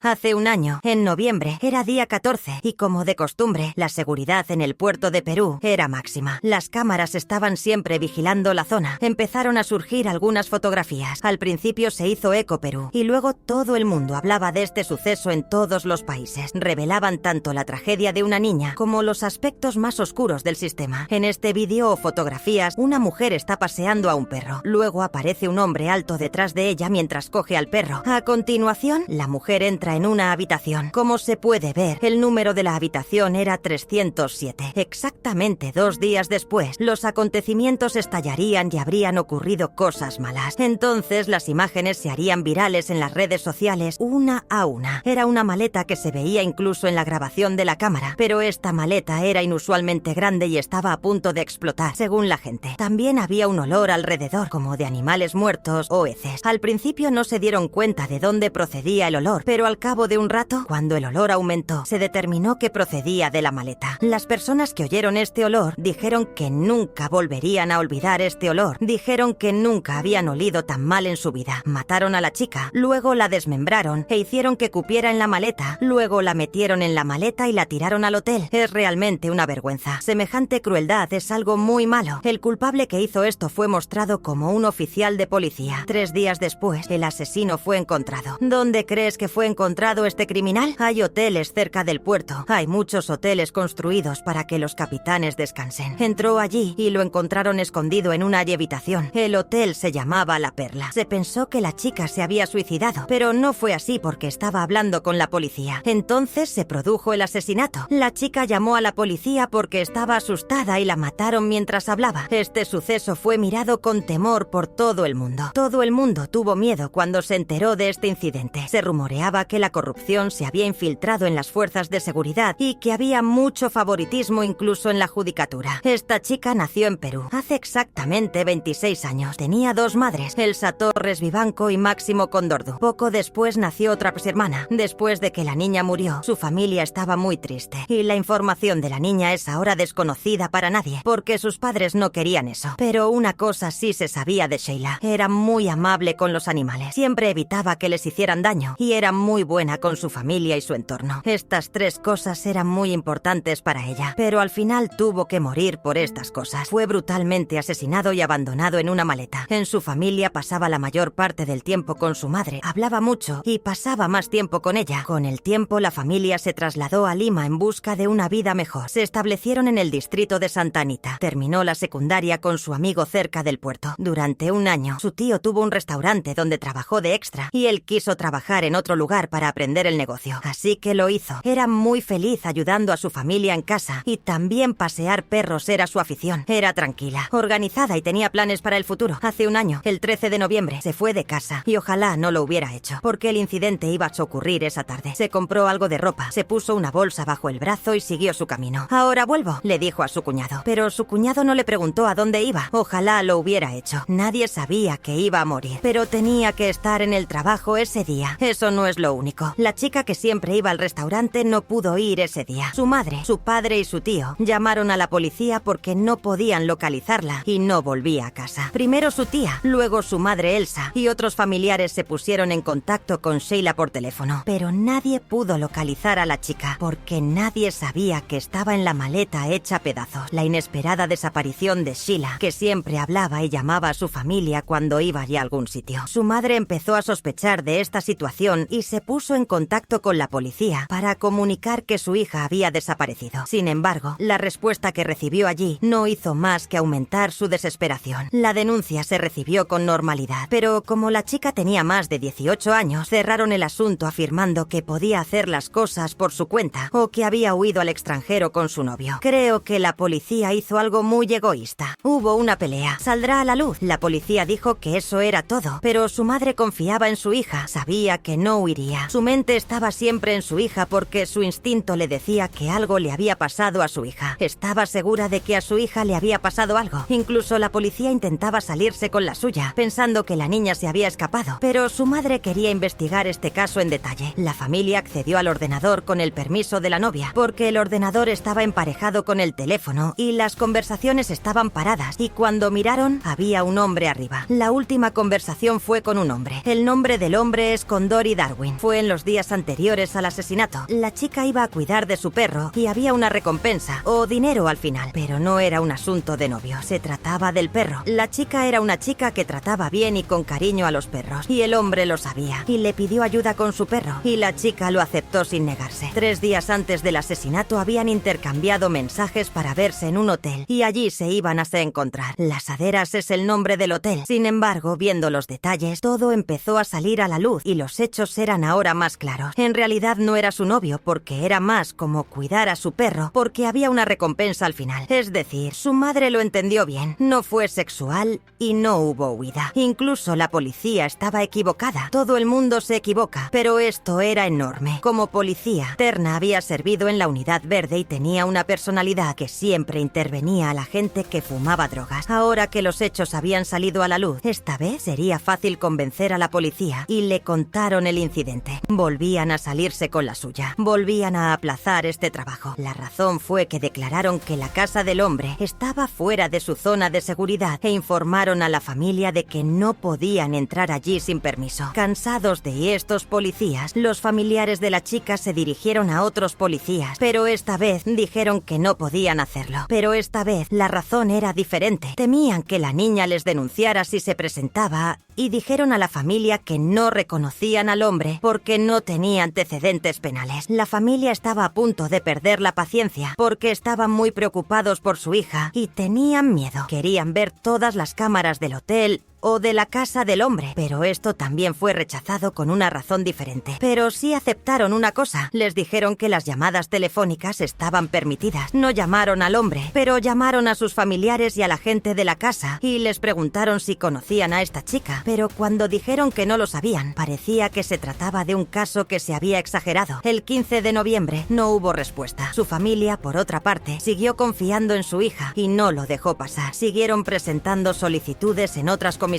Hace un año, en noviembre, era día 14 y como de costumbre, la seguridad en el puerto de Perú era máxima. Las cámaras estaban siempre vigilando la zona. Empezaron a surgir algunas fotografías. Al principio se hizo eco Perú y luego todo el mundo hablaba de este suceso en todos los países. Revelaban tanto la tragedia de una niña como los aspectos más oscuros del sistema. En este vídeo o fotografías, una mujer está paseando a un perro. Luego aparece un hombre alto detrás de ella mientras coge al perro. A continuación, la mujer entra en una habitación. Como se puede ver, el número de la habitación era 307. Exactamente 2 días después, los acontecimientos estallarían y habrían ocurrido cosas malas. Entonces, las imágenes se harían virales en las redes sociales una a una. Era una maleta que se veía incluso en la grabación de la cámara, pero esta maleta era inusualmente grande y estaba a punto de explotar, según la gente. También había un olor alrededor, como de animales muertos o heces. Al principio no se dieron cuenta de dónde procedía el olor, pero al cabo de un rato, cuando el olor aumentó, se determinó que procedía de la maleta. Las personas que oyeron este olor dijeron que nunca volverían a olvidar este olor. Dijeron que nunca habían olido tan mal en su vida. Mataron a la chica, luego la desmembraron e hicieron que cupiera en la maleta. Luego la metieron en la maleta y la tiraron al hotel. Es realmente una vergüenza. Semejante crueldad es algo muy malo. El culpable que hizo esto fue mostrado como un oficial de policía. 3 días después, el asesino fue encontrado. ¿Dónde crees que fue encontrado este criminal? Hay hoteles cerca del puerto. Hay muchos hoteles construidos para que los capitanes descansen. Entró allí y lo encontraron escondido en una habitación. El hotel se llamaba La Perla. Se pensó que la chica se había suicidado, pero no fue así porque estaba hablando con la policía. Entonces se produjo el asesinato. La chica llamó a la policía porque estaba asustada y la mataron mientras hablaba. Este suceso fue mirado con temor por todo el mundo. Todo el mundo tuvo miedo cuando se enteró de este incidente. Se rumoreaba que la corrupción se había infiltrado en las fuerzas de seguridad y que había mucho favoritismo incluso en la judicatura. Esta chica nació en Perú hace exactamente 26 años. Tenía 2 madres, Elsa Torres Vivanco y Máximo Condordu. Poco después nació otra hermana. Después de que la niña murió, su familia estaba muy triste y la información de la niña es ahora desconocida para nadie porque sus padres no querían eso. Pero una cosa sí se sabía de Sheila. Era muy amable con los animales. Siempre evitaba que les hicieran daño y era muy buena con su familia y su entorno. Estas 3 cosas eran muy importantes para ella, pero al final tuvo que morir por estas cosas. Fue brutalmente asesinado y abandonado en una maleta. En su familia pasaba la mayor parte del tiempo con su madre, hablaba mucho y pasaba más tiempo con ella. Con el tiempo, la familia se trasladó a Lima en busca de una vida mejor. Se establecieron en el distrito de Santa Anita. Terminó la secundaria con su amigo cerca del puerto. Durante un año, su tío tuvo un restaurante donde trabajó de extra y él quiso trabajar en otro lugar para aprender el negocio. Así que lo hizo. Era muy feliz ayudando a su familia en casa y también pasear perros era su afición. Era tranquila, organizada y tenía planes para el futuro. Hace un año, el 13 de noviembre, se fue de casa y ojalá no lo hubiera hecho, porque el incidente iba a ocurrir esa tarde. Se compró algo de ropa, se puso una bolsa bajo el brazo y siguió su camino. Ahora vuelvo, le dijo a su cuñado. Pero su cuñado no le preguntó a dónde iba. Ojalá lo hubiera hecho. Nadie sabía que iba a morir, pero tenía que estar en el trabajo ese día. Eso no es lo único. La chica que siempre iba al restaurante no pudo ir ese día. Su madre, su padre y su tío llamaron a la policía porque no podían localizarla y no volvía a casa. Primero su tía, luego su madre Elsa y otros familiares se pusieron en contacto con Sheila por teléfono, pero nadie pudo localizar a la chica porque nadie sabía que estaba en la maleta hecha pedazos. La inesperada desaparición de Sheila, que siempre hablaba y llamaba a su familia cuando iba a algún sitio. Su madre empezó a sospechar de esta situación y se puso en contacto con la policía para comunicar que su hija había desaparecido. Sin embargo, la respuesta que recibió allí no hizo más que aumentar su desesperación. La denuncia se recibió con normalidad, pero como la chica tenía más de 18 años, cerraron el asunto afirmando que podía hacer las cosas por su cuenta o que había huido al extranjero con su novio. Creo que la policía hizo algo muy egoísta. Hubo una pelea. Saldrá a la luz. La policía dijo que eso era todo, pero su madre confiaba en su hija. Sabía que no huiría. Su mente estaba siempre en su hija porque su instinto le decía que algo le había pasado a su hija. Estaba segura de que a su hija le había pasado algo. Incluso la policía intentaba salirse con la suya, pensando que la niña se había escapado, pero su madre quería investigar este caso en detalle. La familia accedió al ordenador con el permiso de la novia, porque el ordenador estaba emparejado con el teléfono y las conversaciones estaban paradas, y cuando miraron había un hombre arriba. La última conversación fue con un hombre. El nombre del hombre es Condori Darwin. Fue Fue en los días anteriores al asesinato. La chica iba a cuidar de su perro y había una recompensa, o dinero al final. Pero no era un asunto de novio, se trataba del perro. La chica era una chica que trataba bien y con cariño a los perros, y el hombre lo sabía, y le pidió ayuda con su perro, y la chica lo aceptó sin negarse. 3 días antes del asesinato habían intercambiado mensajes para verse en un hotel, y allí se iban a encontrar. Las Aderas es el nombre del hotel. Sin embargo, viendo los detalles, todo empezó a salir a la luz, y los hechos eran ahora más claros. En realidad no era su novio, porque era más como cuidar a su perro, porque había una recompensa al final. Es decir, su madre lo entendió bien. No fue sexual y no hubo huida. Incluso la policía estaba equivocada. Todo el mundo se equivoca, pero esto era enorme. Como policía, Terna había servido en la Unidad Verde y tenía una personalidad que siempre intervenía a la gente que fumaba drogas. Ahora que los hechos habían salido a la luz, esta vez sería fácil convencer a la policía, y le contaron el incidente. Volvían a salirse con la suya. Volvían a aplazar este trabajo. La razón fue que declararon que la casa del hombre estaba fuera de su zona de seguridad e informaron a la familia de que no podían entrar allí sin permiso. Cansados de estos policías, los familiares de la chica se dirigieron a otros policías, pero esta vez dijeron que no podían hacerlo. Pero esta vez la razón era diferente. Temían que la niña les denunciara si se presentaba, y dijeron a la familia que no reconocían al hombre porque no tenía antecedentes penales. La familia estaba a punto de perder la paciencia porque estaban muy preocupados por su hija y tenían miedo. Querían ver todas las cámaras del hotel o de la casa del hombre, pero esto también fue rechazado con una razón diferente. Pero sí aceptaron una cosa: les dijeron que las llamadas telefónicas estaban permitidas. No llamaron al hombre, pero llamaron a sus familiares y a la gente de la casa y les preguntaron si conocían a esta chica, pero cuando dijeron que no lo sabían, parecía que se trataba de un caso que se había exagerado. El 15 de noviembre no hubo respuesta. Su familia, por otra parte, siguió confiando en su hija y no lo dejó pasar. Siguieron presentando solicitudes en otras comisarías.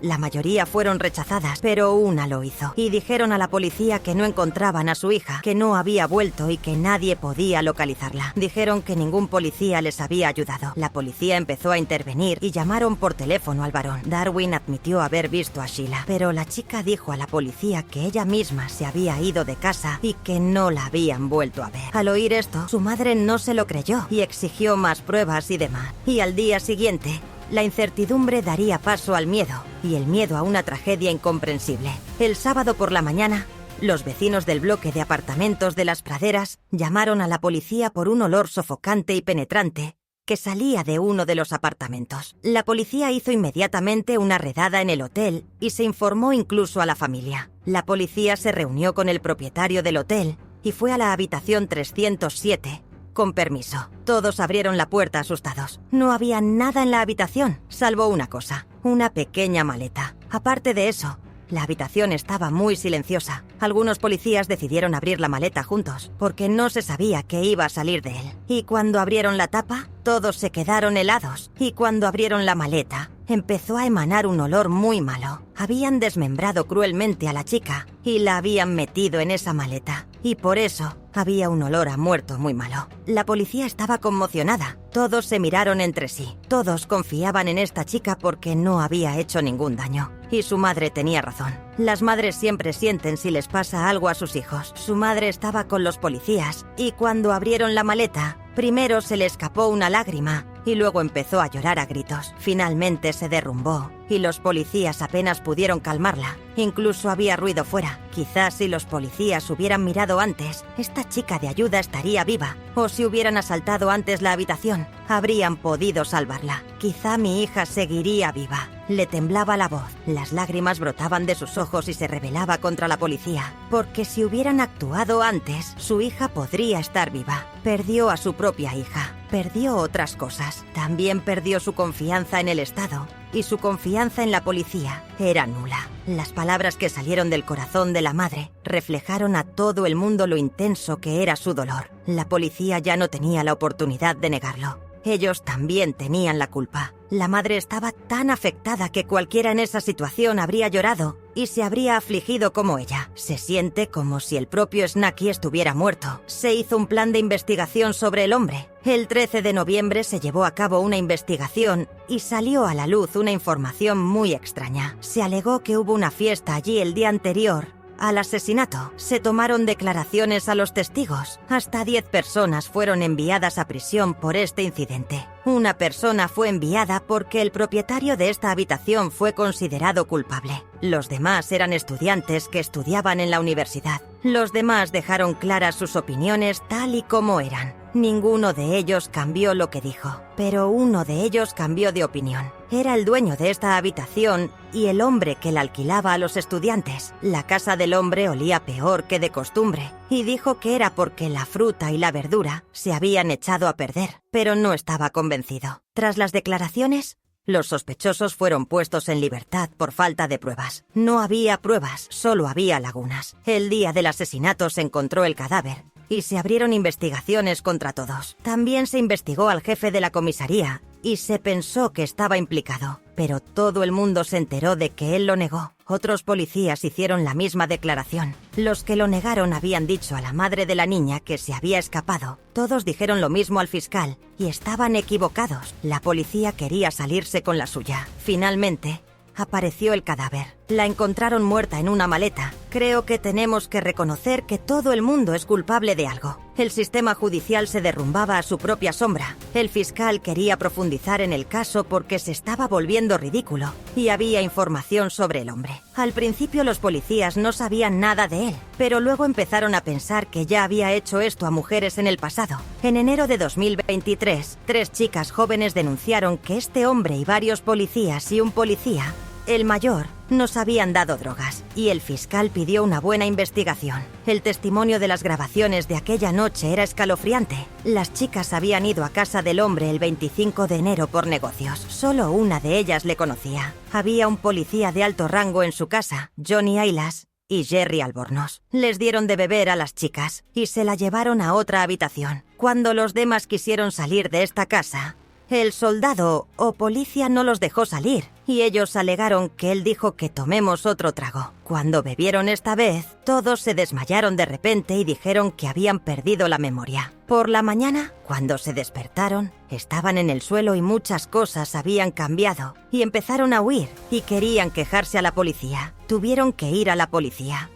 La mayoría fueron rechazadas, pero una lo hizo. Y dijeron a la policía que no encontraban a su hija, que no había vuelto y que nadie podía localizarla. Dijeron que ningún policía les había ayudado. La policía empezó a intervenir y llamaron por teléfono al varón. Darwin admitió haber visto a Sheila, pero la chica dijo a la policía que ella misma se había ido de casa y que no la habían vuelto a ver. Al oír esto, su madre no se lo creyó y exigió más pruebas y demás. Y al día siguiente, la incertidumbre daría paso al miedo, y el miedo a una tragedia incomprensible. El sábado por la mañana, los vecinos del bloque de apartamentos de Las Praderas llamaron a la policía por un olor sofocante y penetrante que salía de uno de los apartamentos. La policía hizo inmediatamente una redada en el hotel y se informó incluso a la familia. La policía se reunió con el propietario del hotel y fue a la habitación 307, con permiso. Todos abrieron la puerta asustados. No había nada en la habitación, salvo una cosa: una pequeña maleta. Aparte de eso, la habitación estaba muy silenciosa. Algunos policías decidieron abrir la maleta juntos, porque no se sabía qué iba a salir de él. Y cuando abrieron la tapa, todos se quedaron helados. Y cuando abrieron la maleta, empezó a emanar un olor muy malo. Habían desmembrado cruelmente a la chica y la habían metido en esa maleta. Y por eso había un olor a muerto muy malo. La policía estaba conmocionada. Todos se miraron entre sí. Todos confiaban en esta chica porque no había hecho ningún daño. Y su madre tenía razón. Las madres siempre sienten si les pasa algo a sus hijos. Su madre estaba con los policías y cuando abrieron la maleta, primero se le escapó una lágrima y luego empezó a llorar a gritos. Finalmente se derrumbó y los policías apenas pudieron calmarla. Incluso había ruido fuera. Quizás si los policías hubieran mirado antes, esta chica de ayuda estaría viva. O si hubieran asaltado antes la habitación, habrían podido salvarla. Quizá mi hija seguiría viva. Le temblaba la voz, las lágrimas brotaban de sus ojos y se rebelaba contra la policía. Porque si hubieran actuado antes, su hija podría estar viva. Perdió a su propia hija. Perdió otras cosas. También perdió su confianza en el Estado. Y su confianza en la policía era nula. Las palabras que salieron del corazón de la madre reflejaron a todo el mundo lo intenso que era su dolor. La policía ya no tenía la oportunidad de negarlo. Ellos también tenían la culpa. La madre estaba tan afectada que cualquiera en esa situación habría llorado y se habría afligido como ella. Se siente como si el propio Snaki estuviera muerto. Se hizo un plan de investigación sobre el hombre. El 13 de noviembre se llevó a cabo una investigación y salió a la luz una información muy extraña. Se alegó que hubo una fiesta allí el día anterior al asesinato. Se tomaron declaraciones a los testigos. Hasta 10 personas fueron enviadas a prisión por este incidente. Una persona fue enviada porque el propietario de esta habitación fue considerado culpable. Los demás eran estudiantes que estudiaban en la universidad. Los demás dejaron claras sus opiniones tal y como eran. Ninguno de ellos cambió lo que dijo, pero uno de ellos cambió de opinión. Era el dueño de esta habitación y el hombre que la alquilaba a los estudiantes. La casa del hombre olía peor que de costumbre y dijo que era porque la fruta y la verdura se habían echado a perder, pero no estaba convencido. Tras las declaraciones, los sospechosos fueron puestos en libertad por falta de pruebas. No había pruebas, solo había lagunas. El día del asesinato se encontró el cadáver y se abrieron investigaciones contra todos. También se investigó al jefe de la comisaría y se pensó que estaba implicado, pero todo el mundo se enteró de que él lo negó. Otros policías hicieron la misma declaración. Los que lo negaron habían dicho a la madre de la niña que se había escapado. Todos dijeron lo mismo al fiscal y estaban equivocados. La policía quería salirse con la suya. Finalmente, apareció el cadáver. La encontraron muerta en una maleta. Creo que tenemos que reconocer que todo el mundo es culpable de algo. El sistema judicial se derrumbaba a su propia sombra. El fiscal quería profundizar en el caso porque se estaba volviendo ridículo y había información sobre el hombre. Al principio los policías no sabían nada de él, pero luego empezaron a pensar que ya había hecho esto a mujeres en el pasado. En enero de 2023, 3 chicas jóvenes denunciaron que este hombre y varios policías y un policía, el mayor, nos habían dado drogas y el fiscal pidió una buena investigación. El testimonio de las grabaciones de aquella noche era escalofriante. Las chicas habían ido a casa del hombre el 25 de enero por negocios. Solo una de ellas le conocía. Había un policía de alto rango en su casa, Johnny Ailas y Jerry Albornoz. Les dieron de beber a las chicas y se la llevaron a otra habitación. Cuando los demás quisieron salir de esta casa, el soldado o policía no los dejó salir y ellos alegaron que él dijo que tomemos otro trago. Cuando bebieron esta vez, todos se desmayaron de repente y dijeron que habían perdido la memoria. Por la mañana, cuando se despertaron, estaban en el suelo y muchas cosas habían cambiado y empezaron a huir y querían quejarse a la policía. Tuvieron que ir a la policía.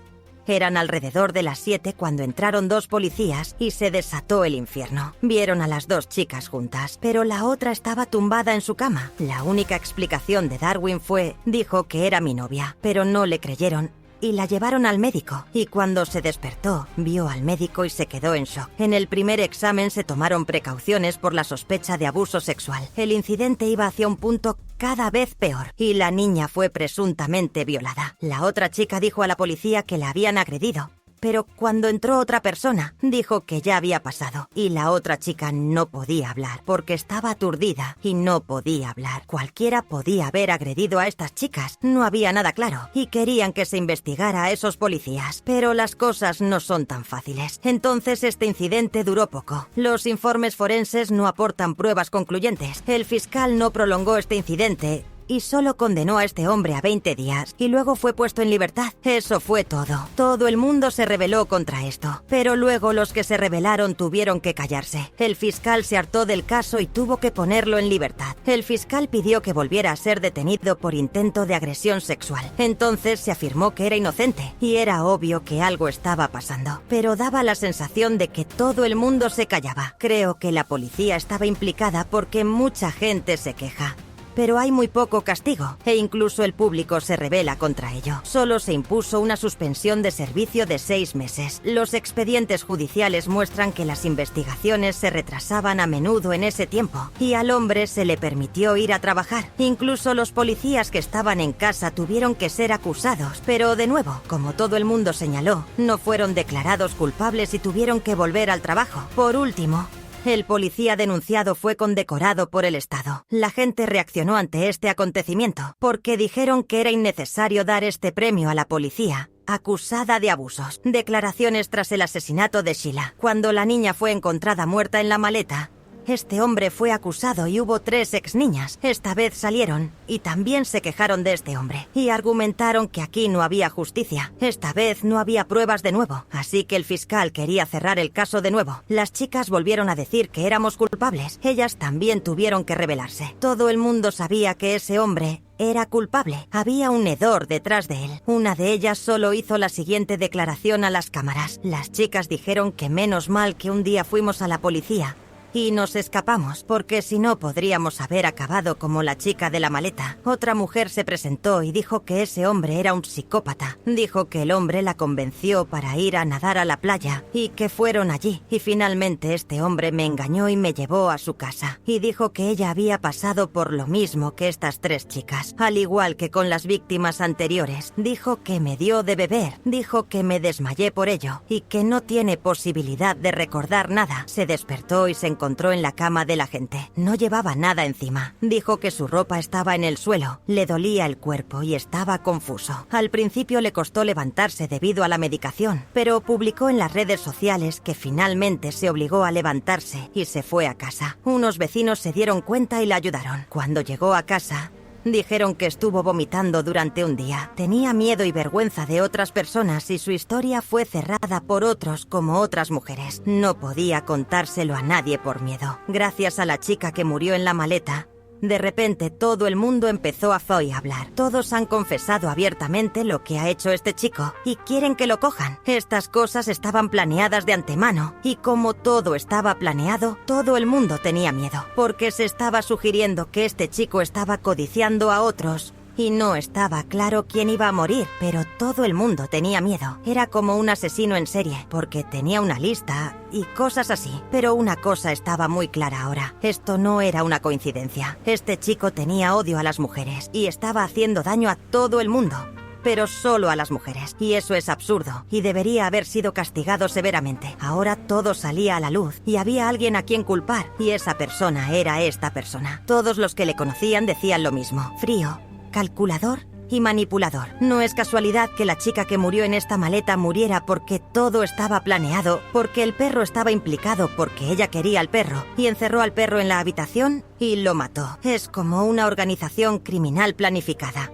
Eran alrededor de las 7 cuando entraron 2 policías y se desató el infierno. Vieron a las 2 chicas juntas, pero la otra estaba tumbada en su cama. La única explicación de Darwin dijo que era mi novia, pero no le creyeron y la llevaron al médico. Y cuando se despertó, vio al médico y se quedó en shock. En el primer examen se tomaron precauciones por la sospecha de abuso sexual. El incidente iba hacia un punto cada vez peor y la niña fue presuntamente violada. La otra chica dijo a la policía que la habían agredido, pero cuando entró otra persona, dijo que ya había pasado y la otra chica no podía hablar porque estaba aturdida y no podía hablar. Cualquiera podía haber agredido a estas chicas, no había nada claro y querían que se investigara a esos policías, pero las cosas no son tan fáciles. Entonces este incidente duró poco. Los informes forenses no aportan pruebas concluyentes. El fiscal no prolongó este incidente y solo condenó a este hombre a 20 días y luego fue puesto en libertad. Eso fue todo. Todo el mundo se rebeló contra esto, pero luego los que se rebelaron tuvieron que callarse. El fiscal se hartó del caso y tuvo que ponerlo en libertad. El fiscal pidió que volviera a ser detenido por intento de agresión sexual. Entonces se afirmó que era inocente y era obvio que algo estaba pasando, pero daba la sensación de que todo el mundo se callaba. Creo que la policía estaba implicada porque mucha gente se queja, pero hay muy poco castigo e incluso el público se rebela contra ello. Solo se impuso una suspensión de servicio de 6 meses. Los expedientes judiciales muestran que las investigaciones se retrasaban a menudo en ese tiempo y al hombre se le permitió ir a trabajar. Incluso los policías que estaban en casa tuvieron que ser acusados, pero de nuevo, como todo el mundo señaló, no fueron declarados culpables y tuvieron que volver al trabajo. Por último, el policía denunciado fue condecorado por el Estado. La gente reaccionó ante este acontecimiento porque dijeron que era innecesario dar este premio a la policía acusada de abusos. Declaraciones tras el asesinato de Sheila. Cuando la niña fue encontrada muerta en la maleta, Este hombre fue acusado y hubo 3 exniñas. Esta vez salieron y también se quejaron de este hombre y argumentaron que aquí no había justicia. Esta vez no había pruebas de nuevo, así que el fiscal quería cerrar el caso de nuevo. Las chicas volvieron a decir que éramos culpables. Ellas también tuvieron que rebelarse. Todo el mundo sabía que ese hombre era culpable. Había un hedor detrás de él. Una de ellas solo hizo la siguiente declaración a las cámaras. Las chicas dijeron que menos mal que un día fuimos a la policía y nos escapamos, porque si no podríamos haber acabado como la chica de la maleta. Otra mujer se presentó y dijo que ese hombre era un psicópata. Dijo que el hombre la convenció para ir a nadar a la playa y que fueron allí. Y finalmente este hombre me engañó y me llevó a su casa. Y dijo que ella había pasado por lo mismo que estas 3 chicas, al igual que con las víctimas anteriores. Dijo que me dio de beber. Dijo que me desmayé por ello y que no tiene posibilidad de recordar nada. Se despertó y se encontró en la cama de la gente. No llevaba nada encima. Dijo que su ropa estaba en el suelo. Le dolía el cuerpo y estaba confuso. Al principio le costó levantarse debido a la medicación, pero publicó en las redes sociales que finalmente se obligó a levantarse y se fue a casa. Unos vecinos se dieron cuenta y la ayudaron. Cuando llegó a casa, dijeron que estuvo vomitando durante un día. Tenía miedo y vergüenza de otras personas y su historia fue cerrada por otros como otras mujeres. No podía contárselo a nadie por miedo. Gracias a la chica que murió en la maleta, de repente todo el mundo empezó a hablar. Todos han confesado abiertamente lo que ha hecho este chico y quieren que lo cojan. Estas cosas estaban planeadas de antemano y como todo estaba planeado, todo el mundo tenía miedo, porque se estaba sugiriendo que este chico estaba codiciando a otros y no estaba claro quién iba a morir, pero todo el mundo tenía miedo. Era como un asesino en serie, porque tenía una lista y cosas así. Pero una cosa estaba muy clara ahora. Esto no era una coincidencia. Este chico tenía odio a las mujeres y estaba haciendo daño a todo el mundo, pero solo a las mujeres. Y eso es absurdo y debería haber sido castigado severamente. Ahora todo salía a la luz y había alguien a quien culpar, y esa persona era esta persona. Todos los que le conocían decían lo mismo: frío, calculador y manipulador. No es casualidad que la chica que murió en esta maleta muriera porque todo estaba planeado, porque el perro estaba implicado, porque ella quería al perro y encerró al perro en la habitación y lo mató. Es como una organización criminal planificada.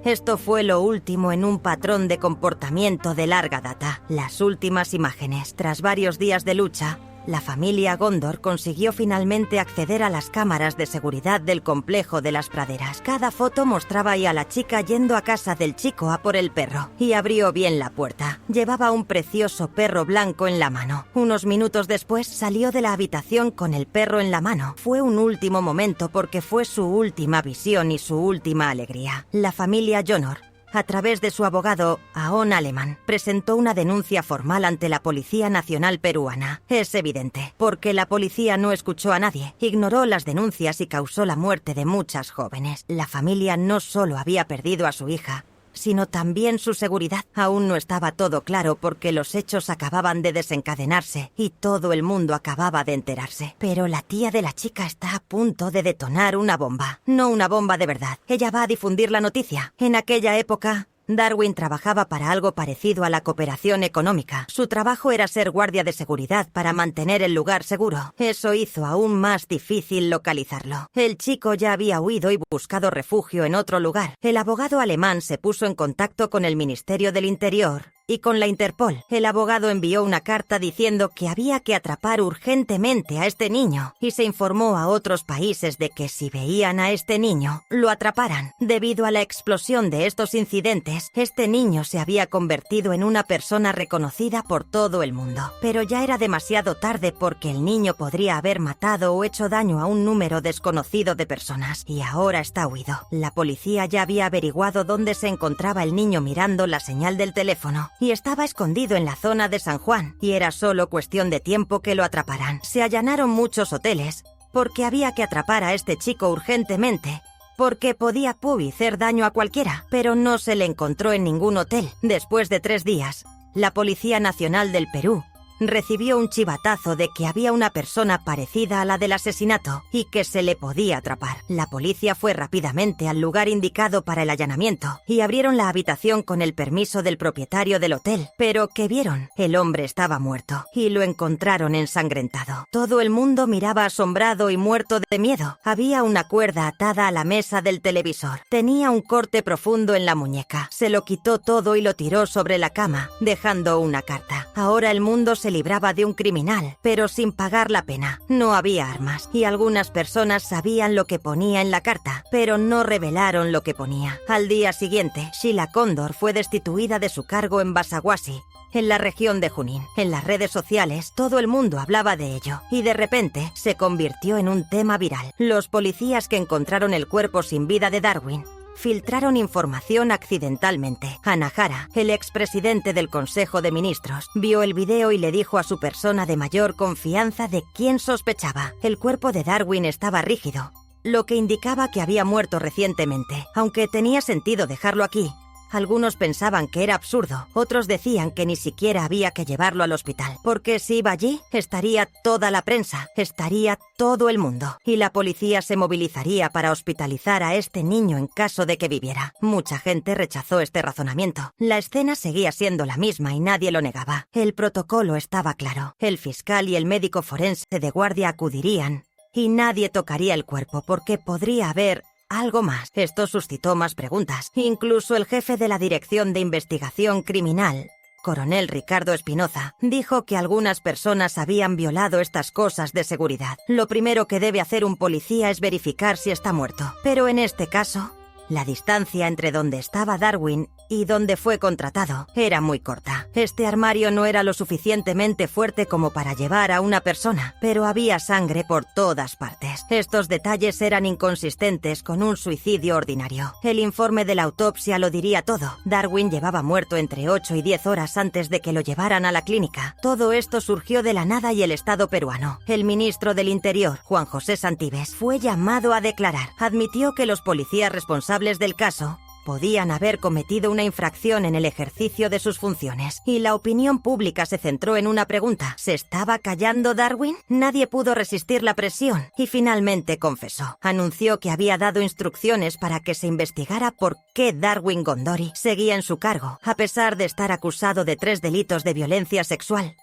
Esto fue lo último en un patrón de comportamiento de larga data. Las últimas imágenes. Tras varios días de lucha, la familia Gondor consiguió finalmente acceder a las cámaras de seguridad del complejo de las praderas. Cada foto mostraba a la chica yendo a casa del chico a por el perro, y abrió bien la puerta. Llevaba un precioso perro blanco en la mano. Unos minutos después salió de la habitación con el perro en la mano. Fue un último momento porque fue su última visión y su última alegría. La familia Jonor, a través de su abogado, Aon Aleman, presentó una denuncia formal ante la Policía Nacional Peruana. Es evidente, porque la policía no escuchó a nadie, ignoró las denuncias y causó la muerte de muchas jóvenes. La familia no solo había perdido a su hija, sino también su seguridad. Aún no estaba todo claro porque los hechos acababan de desencadenarse y todo el mundo acababa de enterarse. Pero la tía de la chica está a punto de detonar una bomba. No una bomba de verdad. Ella va a difundir la noticia. En aquella época, Darwin trabajaba para algo parecido a la cooperación económica. Su trabajo era ser guardia de seguridad para mantener el lugar seguro. Eso hizo aún más difícil localizarlo. El chico ya había huido y buscado refugio en otro lugar. El abogado alemán se puso en contacto con el Ministerio del Interior y con la Interpol. El abogado envió una carta diciendo que había que atrapar urgentemente a este niño y se informó a otros países de que si veían a este niño, lo atraparan. Debido a la explosión de estos incidentes, este niño se había convertido en una persona reconocida por todo el mundo. Pero ya era demasiado tarde porque el niño podría haber matado o hecho daño a un número desconocido de personas y ahora está huido. La policía ya había averiguado dónde se encontraba el niño mirando la señal del teléfono y estaba escondido en la zona de San Juan, y era solo cuestión de tiempo que lo atraparan. Se allanaron muchos hoteles, porque había que atrapar a este chico urgentemente, porque podía hacer daño a cualquiera, pero no se le encontró en ningún hotel. Después de 3 días, la Policía Nacional del Perú recibió un chivatazo de que había una persona parecida a la del asesinato y que se le podía atrapar. La policía fue rápidamente al lugar indicado para el allanamiento y abrieron la habitación con el permiso del propietario del hotel. Pero ¿qué vieron? El hombre estaba muerto y lo encontraron ensangrentado. Todo el mundo miraba asombrado y muerto de miedo. Había una cuerda atada a la mesa del televisor. Tenía un corte profundo en la muñeca. Se lo quitó todo y lo tiró sobre la cama, dejando una carta. Ahora el mundo se libraba de un criminal, pero sin pagar la pena. No había armas y algunas personas sabían lo que ponía en la carta, pero no revelaron lo que ponía. Al día siguiente, Sheila Condor fue destituida de su cargo en Basawasi, en la región de Junín. En las redes sociales todo el mundo hablaba de ello y de repente se convirtió en un tema viral. Los policías que encontraron el cuerpo sin vida de Darwin filtraron información accidentalmente. Anahara, el expresidente del Consejo de Ministros, vio el video y le dijo a su persona de mayor confianza de quién sospechaba. El cuerpo de Darwin estaba rígido, lo que indicaba que había muerto recientemente. Aunque tenía sentido dejarlo aquí, algunos pensaban que era absurdo, otros decían que ni siquiera había que llevarlo al hospital, porque si iba allí, estaría toda la prensa, estaría todo el mundo, y la policía se movilizaría para hospitalizar a este niño en caso de que viviera. Mucha gente rechazó este razonamiento. La escena seguía siendo la misma y nadie lo negaba. El protocolo estaba claro. El fiscal y el médico forense de guardia acudirían, y nadie tocaría el cuerpo porque podría haber algo más. Esto suscitó más preguntas. Incluso el jefe de la Dirección de Investigación Criminal, coronel Ricardo Espinoza, dijo que algunas personas habían violado estas cosas de seguridad. Lo primero que debe hacer un policía es verificar si está muerto. Pero en este caso, la distancia entre donde estaba Darwin y donde fue contratado era muy corta. Este armario no era lo suficientemente fuerte como para llevar a una persona, pero había sangre por todas partes. Estos detalles eran inconsistentes con un suicidio ordinario. El informe de la autopsia lo diría todo. Darwin llevaba muerto entre 8 y 10 horas antes de que lo llevaran a la clínica. Todo esto surgió de la nada y el Estado peruano. El ministro del Interior, Juan José Santibes, fue llamado a declarar. Admitió que los policías responsables del caso podían haber cometido una infracción en el ejercicio de sus funciones. Y la opinión pública se centró en una pregunta. ¿Se estaba callando Darwin? Nadie pudo resistir la presión y finalmente confesó. Anunció que había dado instrucciones para que se investigara por qué Darwin Gondori seguía en su cargo, a pesar de estar acusado de 3 delitos de violencia sexual.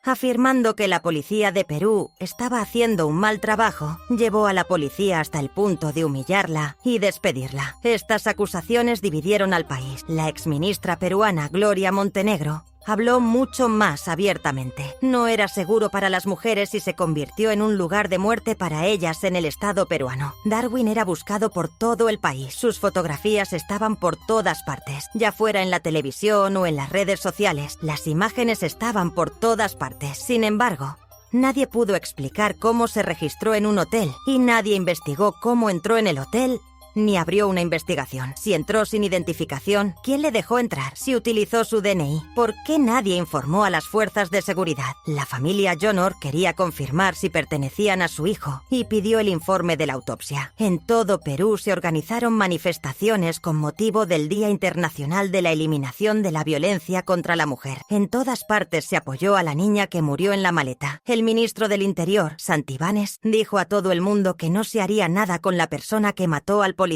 Afirmando que la policía de Perú estaba haciendo un mal trabajo, llevó a la policía hasta el punto de humillarla y despedirla. Estas acusaciones dividieron al país. La exministra peruana Gloria Montenegro habló mucho más abiertamente. No era seguro para las mujeres y se convirtió en un lugar de muerte para ellas en el Estado peruano. Darwin era buscado por todo el país. Sus fotografías estaban por todas partes, ya fuera en la televisión o en las redes sociales. Las imágenes estaban por todas partes. Sin embargo, nadie pudo explicar cómo se registró en un hotel y nadie investigó cómo entró en el hotel ni abrió una investigación. Si entró sin identificación, ¿quién le dejó entrar? Si utilizó su DNI, ¿por qué nadie informó a las fuerzas de seguridad? La familia Jonor quería confirmar si pertenecían a su hijo y pidió el informe de la autopsia. En todo Perú se organizaron manifestaciones con motivo del Día Internacional de la Eliminación de la Violencia contra la Mujer. En todas partes se apoyó a la niña que murió en la maleta. El ministro del Interior, Santibanes, dijo a todo el mundo que no se haría nada con la persona que mató al policía.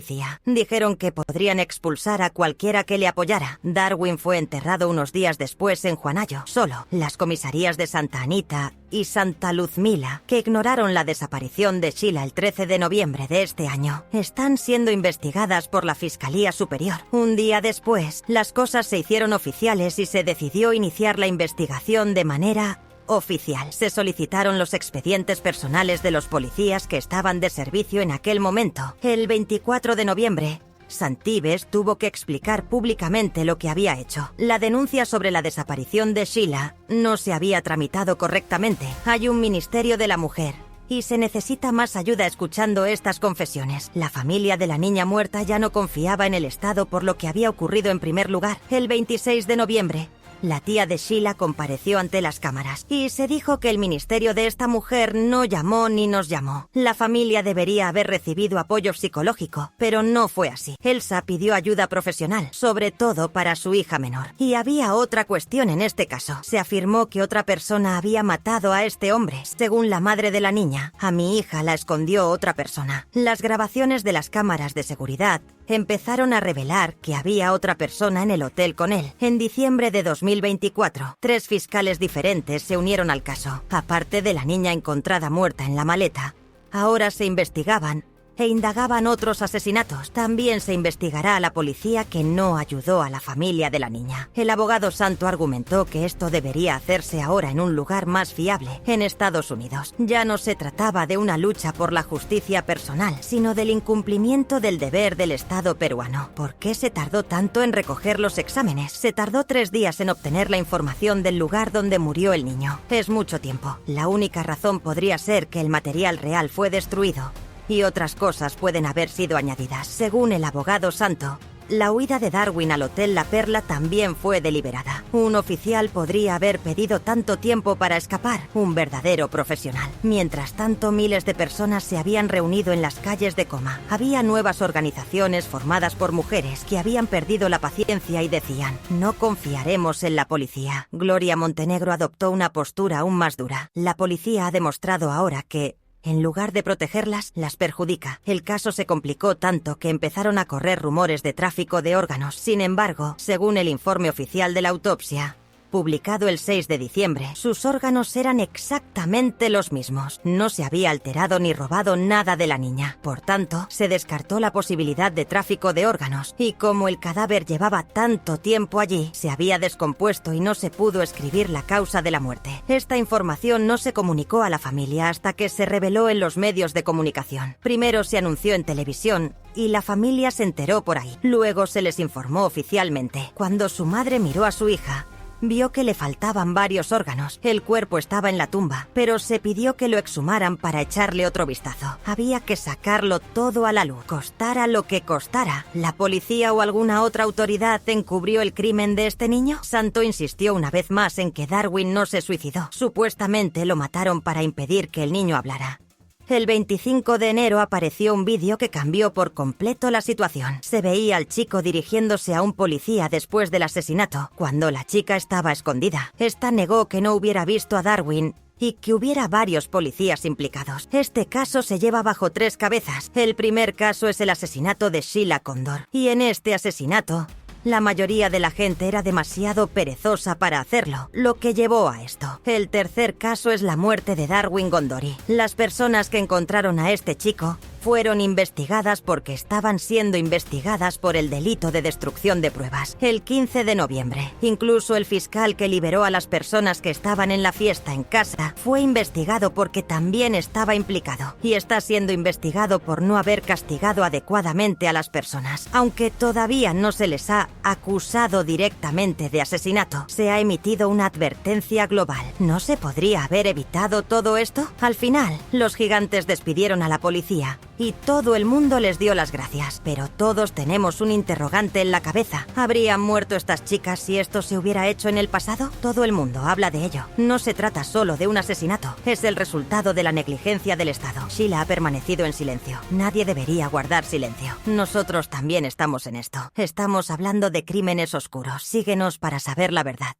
Dijeron que podrían expulsar a cualquiera que le apoyara. Darwin fue enterrado unos días después en Huanayo, solo. Las comisarías de Santa Anita y Santa Luzmila, que ignoraron la desaparición de Sheila el 13 de noviembre de este año, están siendo investigadas por la Fiscalía Superior. Un día después, las cosas se hicieron oficiales y se decidió iniciar la investigación de manera oficial. Se solicitaron los expedientes personales de los policías que estaban de servicio en aquel momento. El 24 de noviembre, Santibes tuvo que explicar públicamente lo que había hecho. La denuncia sobre la desaparición de Sheila no se había tramitado correctamente. Hay un Ministerio de la Mujer y se necesita más ayuda escuchando estas confesiones. La familia de la niña muerta ya no confiaba en el Estado por lo que había ocurrido en primer lugar. El 26 de noviembre, La tía de Sheila compareció ante las cámaras y se dijo que el ministerio de esta mujer no llamó ni nos llamó. La familia debería haber recibido apoyo psicológico, pero no fue así. Elsa pidió ayuda profesional, sobre todo para su hija menor. Y había otra cuestión en este caso. Se afirmó que otra persona había matado a este hombre. Según la madre de la niña, a mi hija la escondió otra persona. Las grabaciones de las cámaras de seguridad empezaron a revelar que había otra persona en el hotel con él. En diciembre de 2024, 3 fiscales diferentes se unieron al caso. Aparte de la niña encontrada muerta en la maleta, ahora se investigaban e indagaban otros asesinatos. También se investigará a la policía que no ayudó a la familia de la niña. El abogado Santo argumentó que esto debería hacerse ahora en un lugar más fiable, en Estados Unidos. Ya no se trataba de una lucha por la justicia personal, sino del incumplimiento del deber del Estado peruano. ¿Por qué se tardó tanto en recoger los exámenes? Se tardó 3 días en obtener la información del lugar donde murió el niño. Es mucho tiempo. La única razón podría ser que el material real fue destruido y otras cosas pueden haber sido añadidas. Según el abogado Santo, la huida de Darwin al Hotel La Perla también fue deliberada. Un oficial podría haber pedido tanto tiempo para escapar, un verdadero profesional. Mientras tanto, miles de personas se habían reunido en las calles de Coma. Había nuevas organizaciones formadas por mujeres que habían perdido la paciencia y decían: no confiaremos en la policía. Gloria Montenegro adoptó una postura aún más dura. La policía ha demostrado ahora que, en lugar de protegerlas, las perjudica. El caso se complicó tanto que empezaron a correr rumores de tráfico de órganos. Sin embargo, según el informe oficial de la autopsia, publicado el 6 de diciembre, sus órganos eran exactamente los mismos. No se había alterado ni robado nada de la niña. Por tanto, se descartó la posibilidad de tráfico de órganos. Y como el cadáver llevaba tanto tiempo allí, se había descompuesto y no se pudo escribir la causa de la muerte. Esta información no se comunicó a la familia hasta que se reveló en los medios de comunicación. Primero se anunció en televisión y la familia se enteró por ahí. Luego se les informó oficialmente. Cuando su madre miró a su hija, vio que le faltaban varios órganos. El cuerpo estaba en la tumba, pero se pidió que lo exhumaran para echarle otro vistazo. Había que sacarlo todo a la luz, costara lo que costara. ¿La policía o alguna otra autoridad encubrió el crimen de este niño? Santo insistió una vez más en que Darwin no se suicidó. Supuestamente lo mataron para impedir que el niño hablara. El 25 de enero apareció un vídeo que cambió por completo la situación. Se veía al chico dirigiéndose a un policía después del asesinato, cuando la chica estaba escondida. Esta negó que no hubiera visto a Darwin y que hubiera varios policías implicados. Este caso se lleva bajo 3 cabezas. El primer caso es el asesinato de Sheila Condor. Y en este asesinato, la mayoría de la gente era demasiado perezosa para hacerlo, lo que llevó a esto. El tercer caso es la muerte de Darwin Gondori. Las personas que encontraron a este chico fueron investigadas porque estaban siendo investigadas por el delito de destrucción de pruebas. El 15 de noviembre, incluso el fiscal que liberó a las personas que estaban en la fiesta en casa fue investigado porque también estaba implicado y está siendo investigado por no haber castigado adecuadamente a las personas. Aunque todavía no se les ha acusado directamente de asesinato, se ha emitido una advertencia global. ¿No se podría haber evitado todo esto? Al final, los gigantes despidieron a la policía y todo el mundo les dio las gracias. Pero todos tenemos un interrogante en la cabeza. ¿Habrían muerto estas chicas si esto se hubiera hecho en el pasado? Todo el mundo habla de ello. No se trata solo de un asesinato. Es el resultado de la negligencia del Estado. Sheila ha permanecido en silencio. Nadie debería guardar silencio. Nosotros también estamos en esto. Estamos hablando de crímenes oscuros. Síguenos para saber la verdad.